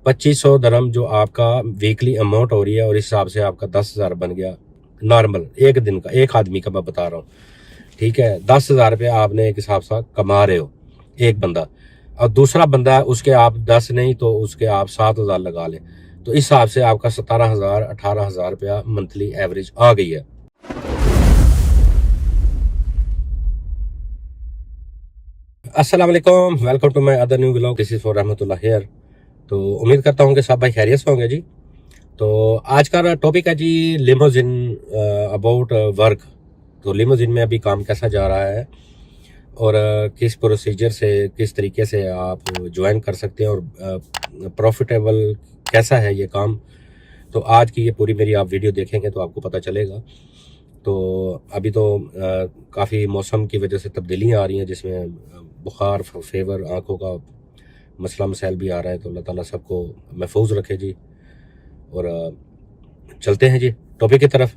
2500 दरम जो आपका weekly amount हो रही है, और इस हिसाब से आपका 10,000 बन गया नॉर्मल एक दिन का, एक आदमी का मैं बता रहा हूँ। ठीक है, 10,000 रुपये आपने एक हिसाब से कमा रहे हो एक बंदा, और दूसरा बंदा उसके आप 10 नहीं तो उसके आप 7,000 लगा लें, तो इस हिसाब से आपका 17,000 18,000 रुपया मंथली एवरेज आ गई है। अस्सलाम वालेकुम, welcome to my other new vlog. This is for Rahmatullah here. तो उम्मीद करता हूँ कि सब भाई खैरियत से होंगे जी। तो आज का टॉपिक है जी लिमोजिन, अबाउट वर्क। तो लिमोजिन में अभी काम कैसा जा रहा है, और किस प्रोसीजर से, किस तरीके से आप ज्वाइन कर सकते हैं, और प्रॉफिटेबल कैसा है ये काम। तो आज की ये पूरी मेरी आप वीडियो देखेंगे तो आपको पता चलेगा। तो अभी तो काफ़ी मौसम की वजह से तब्दीलियाँ आ रही हैं, जिसमें बुखार, फेवर, आंखों का मसला मसाइल भी आ रहा है। तो अल्लाह ताला सबको महफूज रखे जी। और चलते हैं जी टॉपिक की तरफ।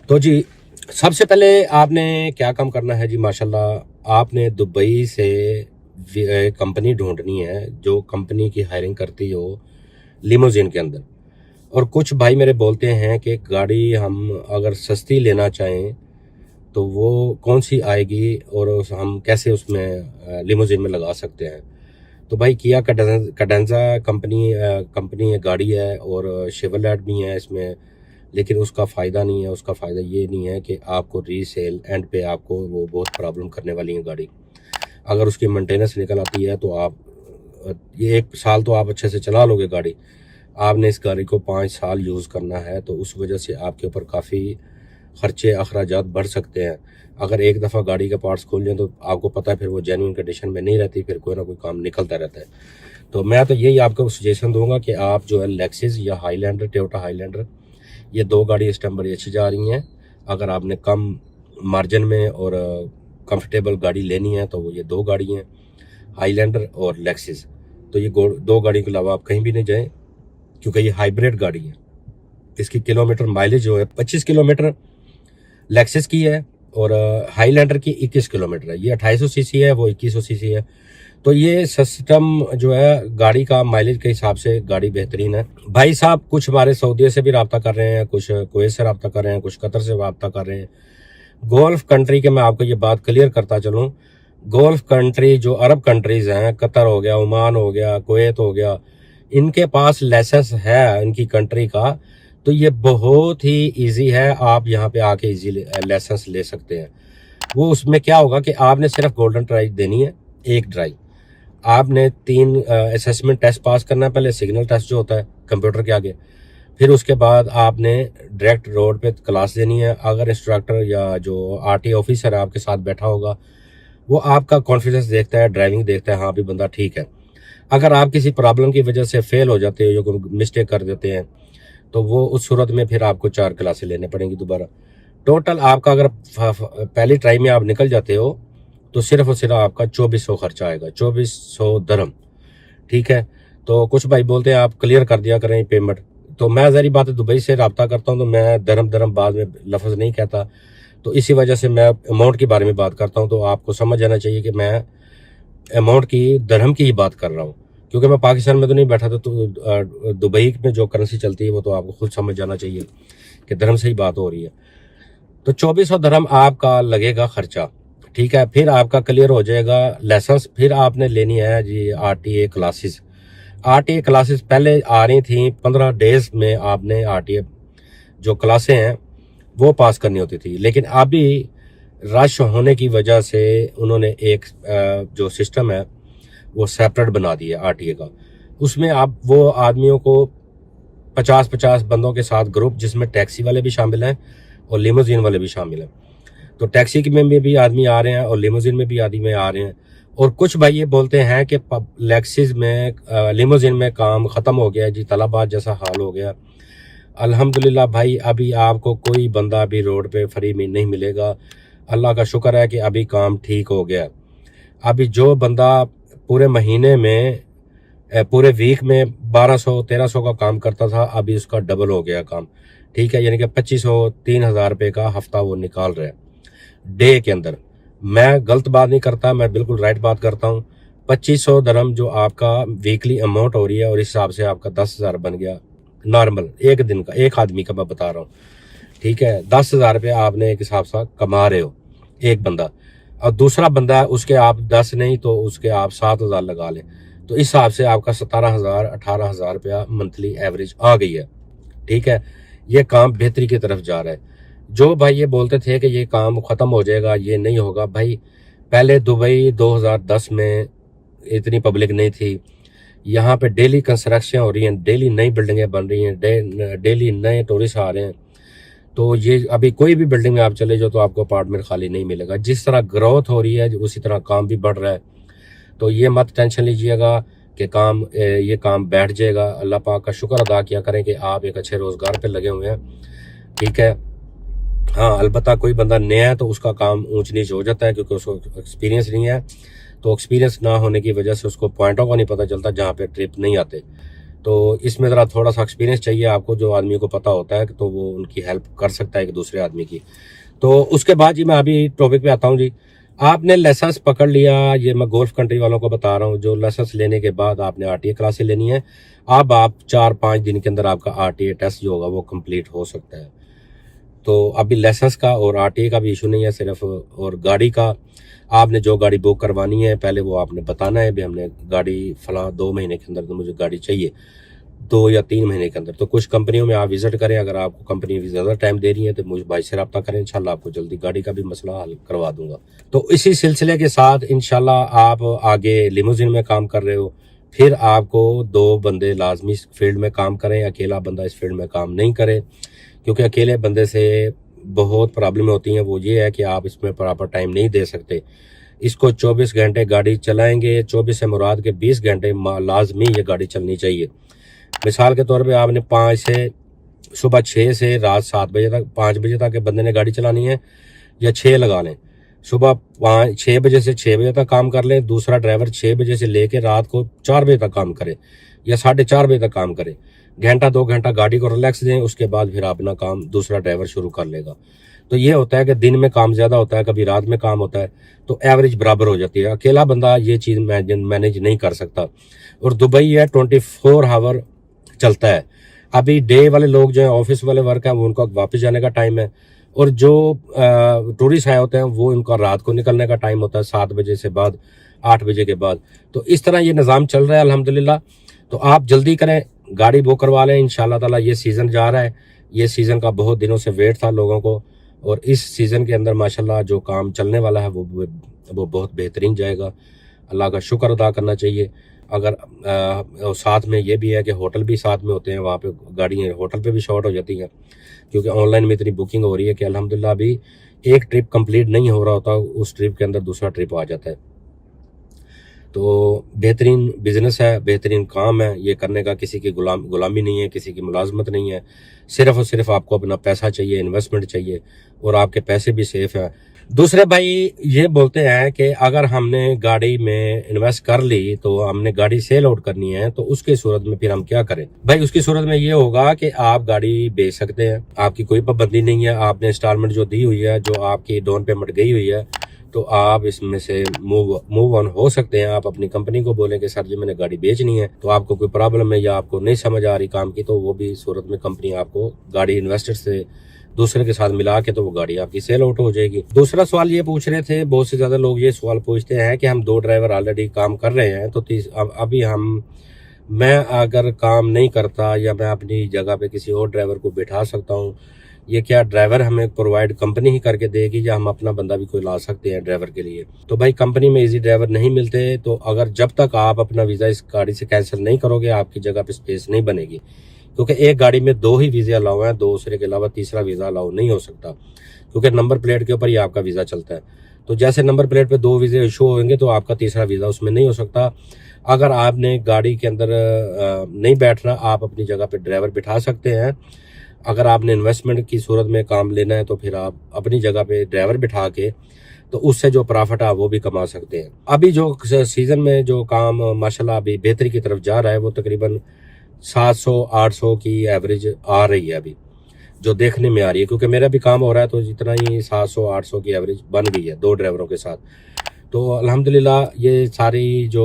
तो जी सबसे पहले आपने क्या काम करना है जी, माशाल्लाह आपने दुबई से कंपनी ढूंढनी है जो कंपनी की हायरिंग करती हो लिमोजिन के अंदर। और कुछ भाई मेरे बोलते हैं कि गाड़ी हम अगर सस्ती लेना चाहें तो वो कौन सी आएगी, और हम कैसे उसमें लिमोजिन में लगा सकते हैं। तो भाई किया कैडेंजा कंपनी गाड़ी है, और शेवरलेट भी है इसमें, लेकिन उसका फ़ायदा नहीं है। उसका फ़ायदा ये नहीं है कि आपको रीसेल एंड पे आपको वो बहुत प्रॉब्लम करने वाली है गाड़ी। अगर उसकी मेंटेनेंस निकल आती है तो आप ये 1 साल तो आप अच्छे से चला लोगे गाड़ी, आपने इस गाड़ी को 5 साल यूज़ करना है, तो उस वजह से आपके ऊपर काफ़ी खर्चे अखराजात बढ़ सकते हैं। अगर एक दफ़ा गाड़ी के पार्ट्स खोल जाएं तो आपको पता है फिर वो जेन्युइन कंडीशन में नहीं रहती, फिर कोई ना कोई काम निकलता रहता है। तो मैं तो यही आपको सजेशन दूंगा कि आप जो है लेक्सिस या हाईलैंडर, टोयोटा हाईलैंडर, ये 2 गाड़ी इस टाइम बड़ी अच्छी जा रही हैं। अगर आपने कम मार्जिन में और कंफर्टेबल गाड़ी लेनी है तो वो ये 2 गाड़ी हैं, हाईलैंडर और लेक्सिस। तो ये 2 गाड़ी के अलावा आप कहीं भी नहीं जाएं, क्योंकि ये हाइब्रिड गाड़ी है। इसकी किलोमीटर माइलेज जो है 25 किलोमीटर लेक्सिस की है, और हाईलैंडर की 21 किलोमीटर है। ये 2800 सीसी है, वो 2100 सीसी है। तो ये सिस्टम जो है गाड़ी का माइलेज के हिसाब से गाड़ी बेहतरीन है। भाई साहब कुछ हमारे सऊदी से भी रब्ता कर रहे हैं, कुछ कुवैत से रब्ता कर रहे हैं, कुछ कतर से रब्ता कर रहे हैं। गोल्फ कंट्री के मैं आपको ये बात क्लियर करता चलूँ, गोल्फ कंट्री जो अरब कंट्रीज हैं, कतर हो गया, ओमान हो गया, कुवैत हो गया, इनके पास लाइसेंस है इनकी कंट्री का। तो ये बहुत ही इजी है, आप यहाँ पे आके इजी लाइसेंस ले सकते हैं। वो उसमें क्या होगा कि आपने सिर्फ गोल्डन ड्राइव देनी है, एक ड्राइव। आपने 3 असेसमेंट टेस्ट पास करना है, पहले सिग्नल टेस्ट जो होता है कंप्यूटर के आगे, फिर उसके बाद आपने डायरेक्ट रोड पे क्लास देनी है। अगर इंस्ट्रक्टर या जो आरटी ऑफिसर है आपके साथ बैठा होगा, वो आपका कॉन्फिडेंस देखता है, ड्राइविंग देखता है, हाँ भी बंदा ठीक है। अगर आप किसी प्रॉब्लम की वजह से फेल हो जाते हो या कोई मिस्टेक कर देते हैं, तो वो उस सूरत में फिर आपको 4 क्लासें लेने पड़ेंगी दोबारा। टोटल आपका अगर पहली ट्राई में आप निकल जाते हो तो सिर्फ और सिर्फ आपका 2400 खर्चा आएगा, 2400 दरम। ठीक है। तो कुछ भाई बोलते हैं आप क्लियर कर दिया करें पेमेंट, तो मैं ज़ाहिर बात है दुबई से रब्ता करता हूँ, तो मैं दरम बाद में लफ्ज़ नहीं कहता। तो इसी वजह से मैं अमाउंट के बारे में बात करता हूँ। तो आपको समझ आना चाहिए कि मैं अमाउंट की, दरहम की ही बात कर रहा हूँ, क्योंकि मैं पाकिस्तान में तो नहीं बैठा था। तो दुबई में जो करेंसी चलती है वो तो आपको खुद समझ जाना चाहिए कि दरहम से ही बात हो रही है। तो 2400 दरहम आपका लगेगा खर्चा। ठीक है। फिर आपका क्लियर हो जाएगा लाइसेंस। फिर आपने लेनी है जी आरटीए क्लासेस। आरटीए क्लासेस पहले आ रही थी 15 डेज में, आपने आरटीए जो क्लासें हैं वो पास करनी होती थी, लेकिन अभी रश होने की वजह से उन्होंने एक जो सिस्टम है वो सेपरेट बना दिया आरटीए का। उसमें आप वो आदमियों को 50-50 बंदों के साथ ग्रुप, जिसमें टैक्सी वाले भी शामिल हैं और लिमोजिन वाले भी शामिल हैं। तो टैक्सी में भी आदमी आ रहे हैं और लिमोजिन में भी आदमी आ रहे हैं। और कुछ भाई ये बोलते हैं कि लेक्सिस में, लिमोजिन में काम ख़त्म हो गया जी, तलाबात जैसा हाल हो गया। अल्हम्दुलिल्लाह भाई, अभी आपको कोई बंदा अभी रोड पे फ्री में नहीं मिलेगा। अल्लाह का शुक्र है कि अभी काम ठीक हो गया। अभी जो बंदा पूरे महीने में, पूरे वीक में 1200-1300 का काम करता था, अभी उसका डबल हो गया काम। ठीक है। यानी कि 2500-3000 रुपये का हफ्ता वो निकाल रहे हैं डे के अंदर। मैं गलत बात नहीं करता, मैं बिल्कुल राइट बात करता हूँ। 2500 दरम जो आपका वीकली अमाउंट हो रही है, और इस हिसाब से आपका 10,000 बन गया नॉर्मल एक दिन का, एक आदमी का मैं बता रहा हूँ, ठीक है। 10,000 रुपये आपने एक हिसाब से कमा रहे हो एक बंदा, और दूसरा बंदा उसके आप 10 नहीं तो उसके आप 7,000 लगा लें, तो इस हिसाब से आपका 17,000 18,000 रुपया मंथली एवरेज आ गई है, ठीक है। ये काम बेहतरी की तरफ जा रहा है। जो भाई ये बोलते थे कि ये काम ख़त्म हो जाएगा, ये नहीं होगा भाई, पहले दुबई 2010 में इतनी पब्लिक नहीं थी, यहाँ पे डेली कंस्ट्रक्शन हो रही हैं, डेली नई बिल्डिंगें बन रही हैं, डेली नए टूरिस्ट आ रहे हैं। तो ये अभी कोई भी बिल्डिंग में आप चले जाओ तो आपको अपार्टमेंट खाली नहीं मिलेगा। जिस तरह ग्रोथ हो रही है उसी तरह काम भी बढ़ रहा है। तो ये मत टेंशन लीजिएगा कि ये काम बैठ जाएगा। अल्लाह पाक का शुक्र अदा किया करें कि आप एक अच्छे रोज़गार पे लगे हुए हैं, ठीक है। हाँ, अलबत्ता कोई बंदा नया है तो उसका काम ऊंच नीच हो जाता है, क्योंकि उसको एक्सपीरियंस नहीं है। तो एक्सपीरियंस ना होने की वजह से उसको पॉइंटों का नहीं पता चलता जहाँ पे ट्रिप नहीं आते। तो इसमें ज़रा थोड़ा सा एक्सपीरियंस चाहिए आपको, जो आदमी को पता होता है तो वो उनकी हेल्प कर सकता है एक दूसरे आदमी की। तो उसके बाद जी मैं अभी टॉपिक पे आता हूँ जी। आपने लाइसेंस पकड़ लिया, ये मैं गोल्फ कंट्री वालों को बता रहा हूँ, जो लाइसेंस लेने के बाद आपने आरटीए क्लासें लेनी है। अब आप 4-5 दिन के अंदर आपका आरटीए टेस्ट जो होगा वो कंप्लीट हो सकता है। तो अभी लाइसेंस का और आरटीए का भी इशू नहीं है सिर्फ, और गाड़ी का आपने जो गाड़ी बुक करवानी है पहले वो आपने बताना है भी हमने गाड़ी फला 2 महीने के अंदर तो मुझे गाड़ी चाहिए, 2 या 3 महीने के अंदर। तो कुछ कंपनियों में आप विजिट करें, अगर आपको कंपनी ज़्यादा टाइम दे रही है तो मुझे भाई से रब्ता करें, इंशाल्लाह आपको जल्दी गाड़ी का भी मसला हल करवा दूंगा। तो इसी सिलसिले के साथ इंशाल्लाह आप आगे लिमोजिन में काम कर रहे हो, फिर आपको 2 बंदे लाजमी इस फील्ड में काम करें, अकेला बंदा इस फील्ड में काम नहीं करे, क्योंकि अकेले बंदे से बहुत प्रॉब्लम होती हैं। वो ये है कि आप इसमें प्रॉपर टाइम नहीं दे सकते। इसको 24 घंटे गाड़ी चलाएंगे, 24 से मुराद के 20 घंटे लाजमी ये गाड़ी चलनी चाहिए। मिसाल के तौर पे आपने 5 से सुबह 6 से रात 7 बजे तक, 5 बजे तक के बंदे ने गाड़ी चलानी है, या 6 लगा लें। सुबह 6 बजे से 6 बजे तक काम कर लें, दूसरा ड्राइवर 6 बजे से लेके रात को 4 बजे तक काम करे या 4:30 बजे तक काम करे। घंटा 2 घंटा गाड़ी को रिलैक्स दें, उसके बाद फिर अपना काम दूसरा ड्राइवर शुरू कर लेगा। तो ये होता है कि दिन में काम ज़्यादा होता है, कभी रात में काम होता है, तो एवरेज बराबर हो जाती है। अकेला बंदा ये चीज़ मैनेज नहीं कर सकता। और दुबई है 24 आवर चलता है। अभी डे वाले लोग जो हैं, ऑफिस वाले वर्क हैं, वो उनका वापस जाने का टाइम है, और जो टूरिस्ट आए होते हैं वो उनका रात को निकलने का टाइम होता है, 7 बजे से बाद, 8 बजे के बाद। तो इस तरह ये निज़ाम चल रहा है अल्हम्दुलिल्लाह। तो आप जल्दी करें, गाड़ी बुक करवा लें, इंशाल्लाह ताला। ये सीज़न जा रहा है, ये सीज़न का बहुत दिनों से वेट था लोगों को, और इस सीज़न के अंदर माशाल्लाह जो काम चलने वाला है वो बहुत बेहतरीन जाएगा। अल्लाह का शुक्र अदा करना चाहिए। अगर साथ में ये भी है कि होटल भी साथ में होते हैं, वहाँ पे गाड़ियाँ होटल पे भी शॉर्ट हो जाती हैं, क्योंकि ऑनलाइन में इतनी बुकिंग हो रही है कि अल्हम्दुलिल्लाह अभी एक ट्रिप कंप्लीट नहीं हो रहा होता, उस ट्रिप के अंदर दूसरा ट्रिप आ जाता है। तो बेहतरीन बिजनेस है, बेहतरीन काम है ये करने का। किसी की गुलामी नहीं है, किसी की मुलाजमत नहीं है। सिर्फ और सिर्फ आपको अपना पैसा चाहिए, इन्वेस्टमेंट चाहिए, और आपके पैसे भी सेफ हैं। दूसरे भाई ये बोलते हैं कि अगर हमने गाड़ी में इन्वेस्ट कर ली तो हमने गाड़ी सेल आउट करनी है, तो उसकी सूरत में फिर हम क्या करें? भाई उसकी सूरत में ये होगा कि आप गाड़ी बेच सकते हैं, आपकी कोई पाबंदी नहीं है। आपने इंस्टॉलमेंट जो दी हुई है, जो आपकी डाउन पेमेंट गई हुई है, तो आप इसमें से मूव ऑन हो सकते हैं। आप अपनी कंपनी को बोलें कि सर जी मैंने गाड़ी बेचनी है, तो आपको कोई प्रॉब्लम है या आपको नहीं समझ आ रही काम की, तो वो भी सूरत में कंपनी आपको गाड़ी इन्वेस्टर से दूसरे के साथ मिला के, तो वो गाड़ी आपकी सेल आउट हो जाएगी। दूसरा सवाल ये पूछ रहे थे, बहुत से ज्यादा लोग ये सवाल पूछते हैं कि हम 2 ड्राइवर ऑलरेडी काम कर रहे हैं, तो अभी मैं अगर काम नहीं करता या मैं अपनी जगह पे किसी और ड्राइवर को बिठा सकता हूँ, ये क्या ड्राइवर हमें प्रोवाइड कंपनी ही करके देगी या हम अपना बंदा भी कोई ला सकते हैं ड्राइवर के लिए? तो भाई कंपनी में इजी ड्राइवर नहीं मिलते। तो अगर जब तक आप अपना वीज़ा इस गाड़ी से कैंसिल नहीं करोगे, आपकी जगह पे स्पेस नहीं बनेगी, क्योंकि एक गाड़ी में 2 ही वीज़े अलाउ हैं, दूसरे के अलावा तीसरा वीज़ा अलाउ नहीं हो सकता, क्योंकि नंबर प्लेट के ऊपर ही आपका वीज़ा चलता है। तो जैसे नंबर प्लेट पे 2 वीज़े इशू होंगे तो आपका तीसरा वीज़ा उसमें नहीं हो सकता। अगर आपने गाड़ी के अंदर नहीं बैठना, आप अपनी जगह पे ड्राइवर बिठा सकते हैं। अगर आपने इन्वेस्टमेंट की सूरत में काम लेना है, तो फिर आप अपनी जगह पे ड्राइवर बिठा के, तो उससे जो प्रॉफिट है वो भी कमा सकते हैं। अभी जो सीज़न में जो काम माशाल्लाह अभी बेहतरी की तरफ जा रहा है, वो तकरीबन 700-800 की एवरेज आ रही है अभी, जो देखने में आ रही है। क्योंकि मेरा भी काम हो रहा है, तो जितना ही 700-800 की एवरेज बन गई है 2 ड्राइवरों के साथ। तो अल्हम्दुलिल्लाह ये सारी जो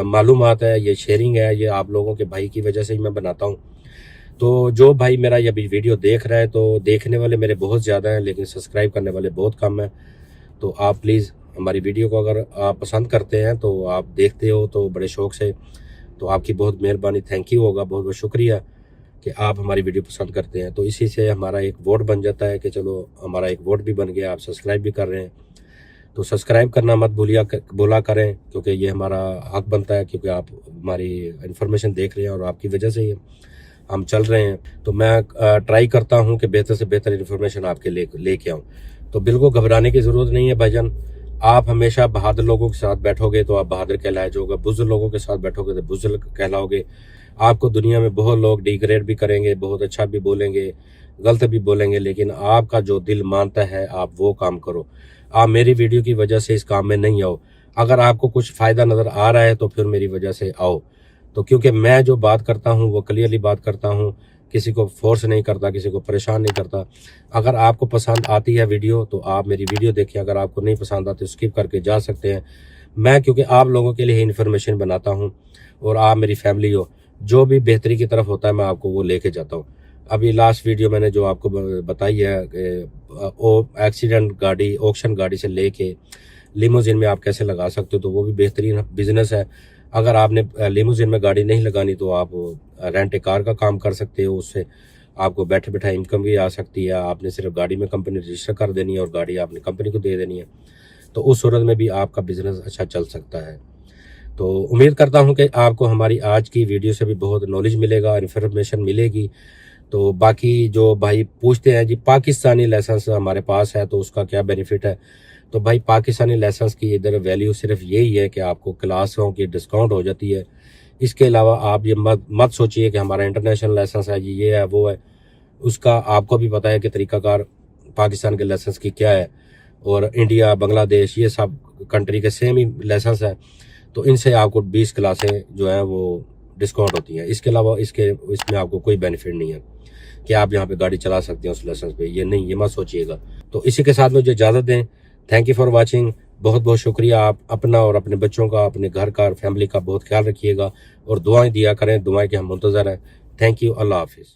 मालूमात है, ये शेयरिंग है, ये आप लोगों के भाई की वजह से ही मैं बनाता हूँ। तो जो भाई मेरा ये अभी वीडियो देख रहा है, तो देखने वाले मेरे बहुत ज़्यादा हैं लेकिन सब्सक्राइब करने वाले बहुत कम हैं। तो आप प्लीज़ हमारी वीडियो को अगर आप पसंद करते हैं, तो आप देखते हो तो बड़े शौक़ से, तो आपकी बहुत मेहरबानी, थैंक यू होगा, बहुत बहुत शुक्रिया कि आप हमारी वीडियो पसंद करते हैं। तो इसी से हमारा एक वोट बन जाता है कि चलो हमारा एक वोट भी बन गया, आप सब्सक्राइब भी कर रहे हैं। तो सब्सक्राइब करना मत बोला करें, क्योंकि ये हमारा हक बनता है, क्योंकि आप हमारी इन्फॉर्मेशन देख रहे हैं और आपकी वजह से ही हम चल रहे हैं। तो मैं ट्राई करता हूं कि बेहतर से बेहतर इन्फॉर्मेशन आपके लेके आऊं। तो बिल्कुल घबराने की ज़रूरत नहीं है भाईजान। आप हमेशा बहादुर लोगों के साथ बैठोगे तो आप बहादुर कहलाए जाओगे, बुजुर्ग लोगों के साथ बैठोगे तो बुजुर्ग कहलाओगे। आपको दुनिया में बहुत लोग डिग्रेड भी करेंगे, बहुत अच्छा भी बोलेंगे, गलत भी बोलेंगे, लेकिन आपका जो दिल मानता है आप वो काम करो। आप मेरी वीडियो की वजह से इस काम में नहीं आओ। अगर आपको कुछ फ़ायदा नज़र आ रहा है तो फिर मेरी वजह से आओ। तो क्योंकि मैं जो बात करता हूँ वो क्लियरली बात करता हूँ, किसी को फोर्स नहीं करता, किसी को परेशान नहीं करता। अगर आपको पसंद आती है वीडियो तो आप मेरी वीडियो देखिए, अगर आपको नहीं पसंद आती तो स्किप करके जा सकते हैं। मैं क्योंकि आप लोगों के लिए ही इन्फॉर्मेशन बनाता हूँ और आप मेरी फैमिली हो, जो भी बेहतरी की तरफ होता है मैं आपको वो लेके जाता हूँ। अभी लास्ट वीडियो मैंने जो आपको बताई है कि एक्सीडेंट गाड़ी, ऑक्शन गाड़ी से लेके लिमोजिन में आप कैसे लगा सकते हो, तो वो भी बेहतरीन बिजनेस है। अगर आपने लिमोजिन में गाड़ी नहीं लगानी तो आप रेंट ए कार का काम कर सकते हो, उससे आपको बैठे बैठा इनकम भी आ सकती है। आपने सिर्फ गाड़ी में कंपनी रजिस्टर कर देनी है और गाड़ी आपने कंपनी को दे देनी है, तो उस सूरत में भी आपका बिजनेस अच्छा चल सकता है। तो उम्मीद करता हूं कि आपको हमारी आज की वीडियो से भी बहुत नॉलेज मिलेगा, इन्फॉर्मेशन मिलेगी। तो बाकी जो भाई पूछते हैं जी पाकिस्तानी लाइसेंस हमारे पास है तो उसका क्या बेनिफिट है, तो भाई पाकिस्तानी लाइसेंस की इधर वैल्यू सिर्फ यही है कि आपको क्लासों की डिस्काउंट हो जाती है। इसके अलावा आप ये मत सोचिए कि हमारा इंटरनेशनल लाइसेंस है, ये है वो है। उसका आपको भी पता है कि तरीकाकार पाकिस्तान के लाइसेंस की क्या है, और इंडिया, बांग्लादेश, ये सब कंट्री के सेम ही लाइसेंस है। तो इनसे आपको 20 क्लासें जो हैं वो डिस्काउंट होती हैं। इसके अलावा इसमें आपको कोई बेनिफिट नहीं है कि आप यहाँ पे गाड़ी चला सकते हैं उस लाइसेंस पे, ये नहीं, ये मत सोचिएगा। तो इसी के साथ मुझे इजाज़त दें। Thank you for watching. बहुत बहुत शुक्रिया। आप अपना और अपने बच्चों का, अपने घर का, फैमिली का बहुत ख्याल रखिएगा और दुआएं दिया करें। दुआएं के हम मुंतज़र हैं। Thank you. अल्लाह हाफिज़।